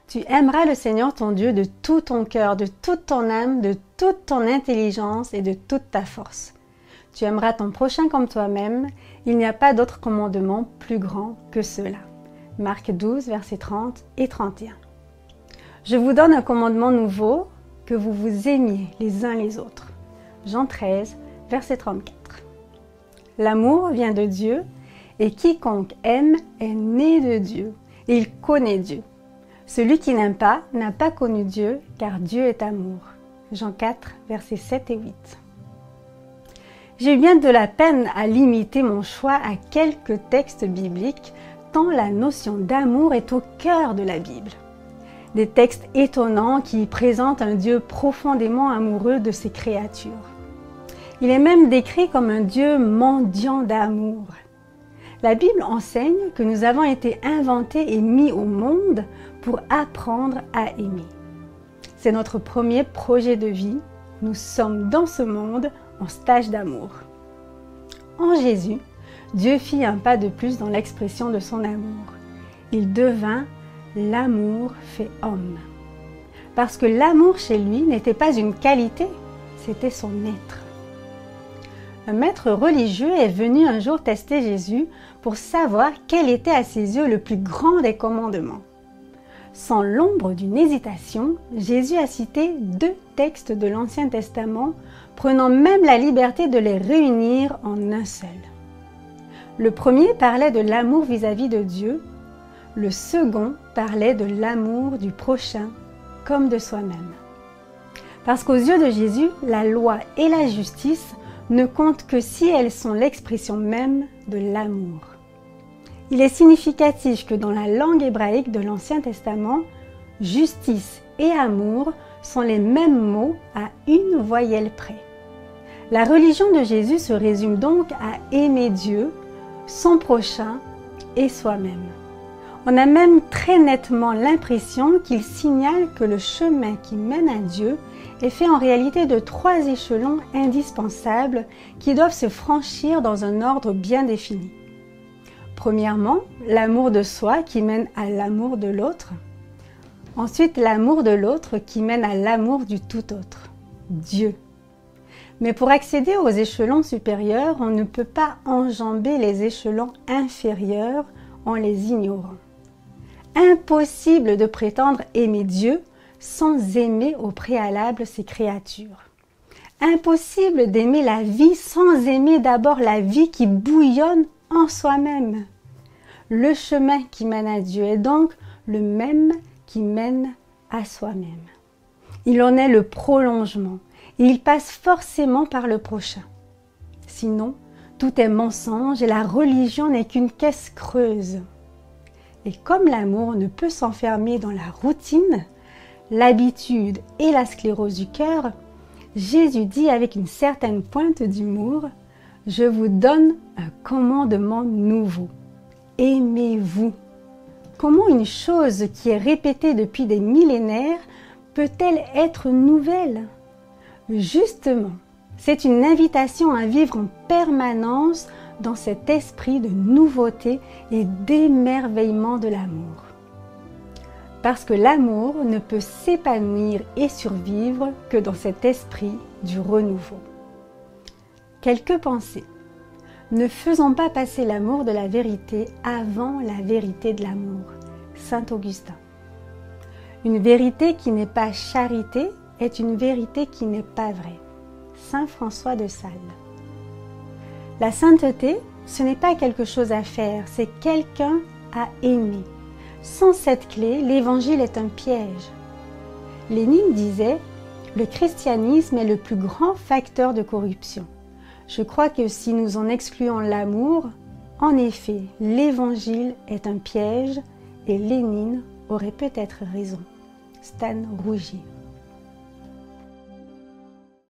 Tu aimeras le Seigneur ton Dieu de tout ton cœur, de toute ton âme, de toute ton intelligence et de toute ta force. Tu aimeras ton prochain comme toi-même. Il n'y a pas d'autre commandement plus grand que cela. Marc 12, versets 30 et 31. Je vous donne un commandement nouveau, que vous vous aimiez les uns les autres. Jean 13, verset 34. L'amour vient de Dieu et quiconque aime est né de Dieu et il connaît Dieu. Celui qui n'aime pas n'a pas connu Dieu car Dieu est amour. Jean 4, versets 7 et 8. J'ai eu bien de la peine à limiter mon choix à quelques textes bibliques tant la notion d'amour est au cœur de la Bible. Des textes étonnants qui présentent un Dieu profondément amoureux de ses créatures. Il est même décrit comme un Dieu mendiant d'amour. La Bible enseigne que nous avons été inventés et mis au monde pour apprendre à aimer. C'est notre premier projet de vie. Nous sommes dans ce monde en stage d'amour. En Jésus, Dieu fit un pas de plus dans l'expression de son amour. Il devint l'amour fait homme. Parce que l'amour chez lui n'était pas une qualité, c'était son être. Un maître religieux est venu un jour tester Jésus pour savoir quel était à ses yeux le plus grand des commandements. Sans l'ombre d'une hésitation, Jésus a cité 2 textes de l'Ancien Testament, prenant même la liberté de les réunir en un seul. Le premier parlait de l'amour vis-à-vis de Dieu, le second parlait de l'amour du prochain comme de soi-même. Parce qu'aux yeux de Jésus, la loi et la justice ne comptent que si elles sont l'expression même de l'amour. Il est significatif que dans la langue hébraïque de l'Ancien Testament, justice et amour sont les mêmes mots à une voyelle près. La religion de Jésus se résume donc à aimer Dieu, son prochain et soi-même. On a même très nettement l'impression qu'il signale que le chemin qui mène à Dieu est fait en réalité de 3 échelons indispensables qui doivent se franchir dans un ordre bien défini. Premièrement, l'amour de soi qui mène à l'amour de l'autre. Ensuite, l'amour de l'autre qui mène à l'amour du tout autre, Dieu. Mais pour accéder aux échelons supérieurs, on ne peut pas enjamber les échelons inférieurs en les ignorant. Impossible de prétendre aimer Dieu sans aimer au préalable ses créatures. Impossible d'aimer la vie sans aimer d'abord la vie qui bouillonne en soi-même. Le chemin qui mène à Dieu est donc le même qui mène à soi-même. Il en est le prolongement et il passe forcément par le prochain. Sinon, tout est mensonge et la religion n'est qu'une caisse creuse. Et comme l'amour ne peut s'enfermer dans la routine, l'habitude et la sclérose du cœur, Jésus dit avec une certaine pointe d'humour « Je vous donne un commandement nouveau. Aimez-vous ». Comment une chose qui est répétée depuis des millénaires peut-elle être nouvelle? Justement, c'est une invitation à vivre en permanence dans cet esprit de nouveauté et d'émerveillement de l'amour. Parce que l'amour ne peut s'épanouir et survivre que dans cet esprit du renouveau. Quelques pensées. Ne faisons pas passer l'amour de la vérité avant la vérité de l'amour. Saint Augustin. Une vérité qui n'est pas charité est une vérité qui n'est pas vraie. Saint François de Sales. La sainteté, ce n'est pas quelque chose à faire, c'est quelqu'un à aimer. Sans cette clé, l'évangile est un piège. Lénine disait « Le christianisme est le plus grand facteur de corruption ». Je crois que si nous en excluons l'amour, en effet, l'évangile est un piège et Lénine aurait peut-être raison. Stan Rougier.